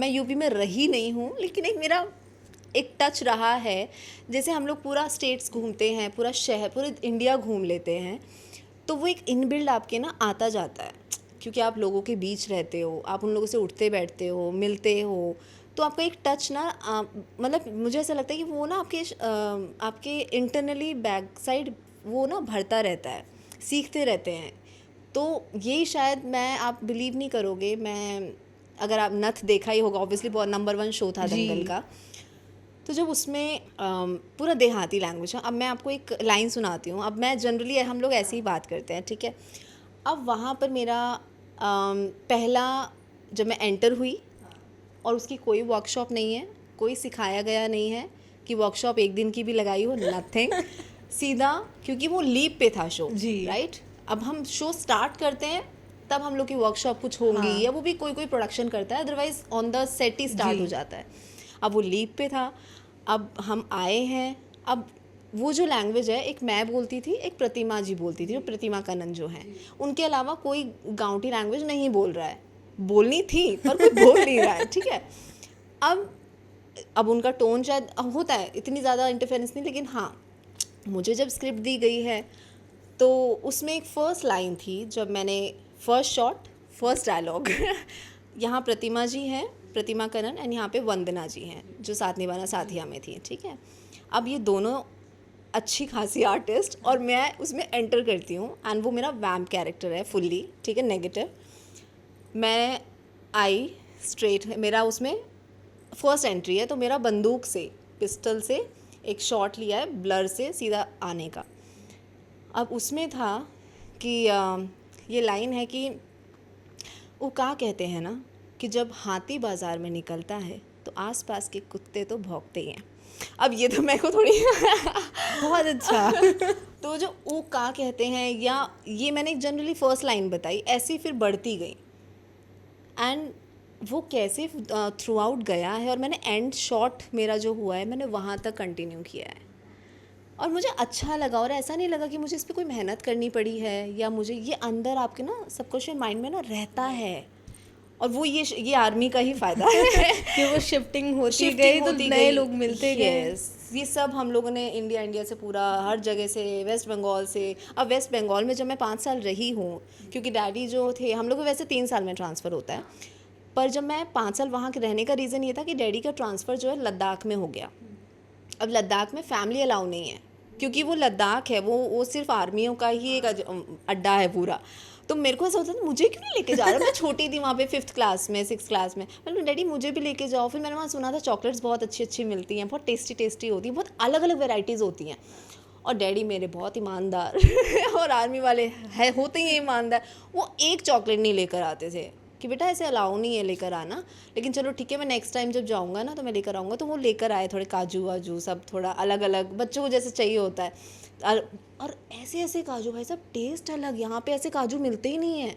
मैं यूपी में रही नहीं हूँ, लेकिन एक मेरा एक टच रहा है। जैसे हम लोग पूरा स्टेट्स घूमते हैं, पूरा शहर, पूरे इंडिया घूम लेते हैं, तो वो एक इनबिल्ड आपके ना आता जाता है, क्योंकि आप लोगों के बीच रहते हो, आप उन लोगों से उठते बैठते हो, मिलते हो, तो आपका एक टच ना मतलब मुझे ऐसा लगता है कि वो ना आपके इंटरनली बैक साइड वो ना भरता रहता है, सीखते रहते हैं। तो यही शायद आप बिलीव नहीं करोगे, मैं अगर आप नथ देखा ही होगा, ऑब्वियसली बहुत नंबर 1 शो था दंगल का, तो जब उसमें पूरा देहाती लैंग्वेज है। अब मैं आपको एक लाइन सुनाती हूँ। अब मैं जनरली हम लोग ऐसे ही बात करते हैं, ठीक है। अब वहाँ पर मेरा पहला जब मैं एंटर हुई, और उसकी कोई वर्कशॉप नहीं है, कोई सिखाया गया नहीं है कि वर्कशॉप एक दिन की भी लगाई हो, नथिंग। सीधा, क्योंकि वो लीप पे था शो, राइट। अब हम शो स्टार्ट करते हैं तब हम लोग की वर्कशॉप कुछ होंगी, या वो भी कोई प्रोडक्शन करता है, otherwise on the set he start हो जाता है। अब वो लीप पे था, अब हम आए हैं। अब वो जो लैंग्वेज है, एक मैं बोलती थी, एक प्रतिमा जी बोलती थी, जो प्रतिमा कनन जो हैं, उनके अलावा कोई गाँवटी लैंग्वेज नहीं बोल रहा है। बोलनी थी पर कोई बोल नहीं रहा है, ठीक है। अब उनका टोन शायद होता है, इतनी ज़्यादा इंटरफेरेंस नहीं, लेकिन हाँ, मुझे जब स्क्रिप्ट दी गई है तो उसमें एक फ़र्स्ट लाइन थी, जब मैंने फर्स्ट शॉट, फर्स्ट डायलॉग यहाँ प्रतिमा जी हैं, प्रतिमा कनन, एंड यहाँ पे वंदना जी हैं जो साथ निभाना साथिया में थी, ठीक है। अब ये दोनों अच्छी खासी आर्टिस्ट, और मैं उसमें एंटर करती हूँ, एंड वो मेरा वैम्प कैरेक्टर है फुल्ली, ठीक है, नेगेटिव। मैं आई स्ट्रेट, मेरा उसमें फर्स्ट एंट्री है, तो मेरा बंदूक से, पिस्टल से एक शॉट लिया है, ब्लर से सीधा आने का। अब उसमें था कि ये लाइन है कि वो क्या कहते हैं ना, कि जब हाथी बाज़ार में निकलता है तो आसपास के कुत्ते तो भौंकते ही हैं। अब ये तो मेरे को थोड़ी बहुत अच्छा तो जो वो क्या कहते हैं, या ये मैंने जनरली फर्स्ट लाइन बताई, ऐसी फिर बढ़ती गई, एंड वो कैसे थ्रू आउट गया है, और मैंने एंड शॉट मेरा जो हुआ है, मैंने वहाँ तक कंटिन्यू किया है, और मुझे अच्छा लगा। और ऐसा नहीं लगा कि मुझे इस पर कोई मेहनत करनी पड़ी है, या मुझे ये अंदर आपके ना सबकॉन्शियस माइंड में ना रहता है। और वो ये आर्मी का ही फ़ायदा है कि वो शिफ्टिंग होती गई तो नए लोग मिलते गए। ये सब हम लोगों ने इंडिया से पूरा हर जगह से, वेस्ट बंगाल से। अब वेस्ट बंगाल में जब मैं 5 साल रही हूँ, क्योंकि डैडी जो थे, हम लोग को वैसे 3 साल में ट्रांसफ़र होता है, पर जब मैं 5 साल वहाँ के रहने का रीज़न ये था कि डैडी का ट्रांसफ़र जो है लद्दाख में हो गया। अब लद्दाख में फैमिली अलाउ नहीं है, क्योंकि वो लद्दाख है, वो सिर्फ आर्मियों का ही एक अड्डा है पूरा। तो मेरे को ऐसा होता था, मुझे क्यों नहीं लेके जा रहा। मैं छोटी थी वहाँ पे, 5th क्लास में, 6th क्लास में। मैंने डैडी मुझे भी लेके जाओ। फिर मैंने वहाँ सुना था चॉकलेट्स बहुत अच्छी अच्छी मिलती हैं, बहुत टेस्टी टेस्टी होती हैं, बहुत अलग अलग वेराइटीज़ होती हैं। और डैडी मेरे बहुत ईमानदार और आर्मी वाले है, होते ही ईमानदार, वो एक चॉकलेट नहीं लेकर आते थे कि बेटा ऐसे अलाउ नहीं है लेकर आना, लेकिन चलो ठीक है, मैं नेक्स्ट टाइम जब जाऊँगा ना तो मैं लेकर आऊँगा। तो वो लेकर आए थोड़े काजू वाजू, सब थोड़ा अलग अलग, बच्चों को जैसे चाहिए होता है। और ऐसे ऐसे काजू, भाई सब टेस्ट अलग, यहाँ पे ऐसे काजू मिलते ही नहीं है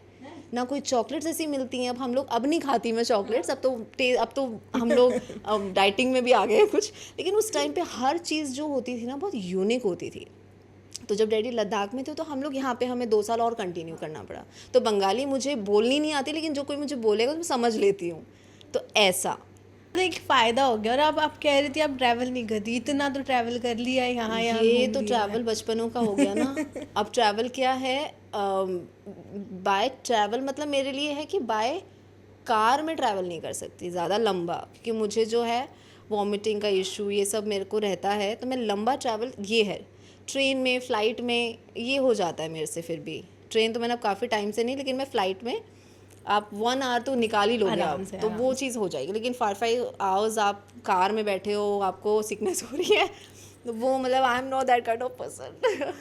ना, कोई चॉकलेट्स ऐसी मिलती हैं। अब हम लोग, अब नहीं खाती मैं चॉकलेट्स, अब तो हम लोग डाइटिंग में भी आ गए कुछ, लेकिन उस टाइम पे हर चीज़ जो होती थी ना बहुत यूनिक होती थी। तो जब डैडी लद्दाख में थे तो हम लोग यहाँ पे, हमें 2 साल और कंटिन्यू करना पड़ा। तो बंगाली मुझे बोलनी नहीं आती, लेकिन जो कोई मुझे बोलेगा तो मैं समझ लेती हूँ। तो ऐसा एक फ़ायदा हो गया। और अब आप कह रही थी आप ट्रैवल नहीं करती, इतना तो ट्रैवल कर लिया है, यहाँ ये तो ट्रैवल बचपनों का हो गया ना। अब ट्रैवल क्या है, बाय ट्रैवल मतलब मेरे लिए है कि बाय कार में ट्रैवल नहीं कर सकती ज़्यादा लंबा, क्योंकि मुझे जो है वॉमिटिंग का इशू ये सब मेरे को रहता है। तो मैं लंबा ट्रैवल, ये है ट्रेन में, फ़्लाइट में ये हो जाता है मेरे से। फिर भी ट्रेन तो मैंने अब काफ़ी टाइम से नहीं, लेकिन मैं फ़्लाइट में आप 1 आवर तो निकाल ही लोगे आप, तो वो चीज़ हो जाएगी। लेकिन 4-5 आवर्स आप कार में बैठे हो, आपको सिकनेस हो रही है, तो वो मतलब I am not that kind of person.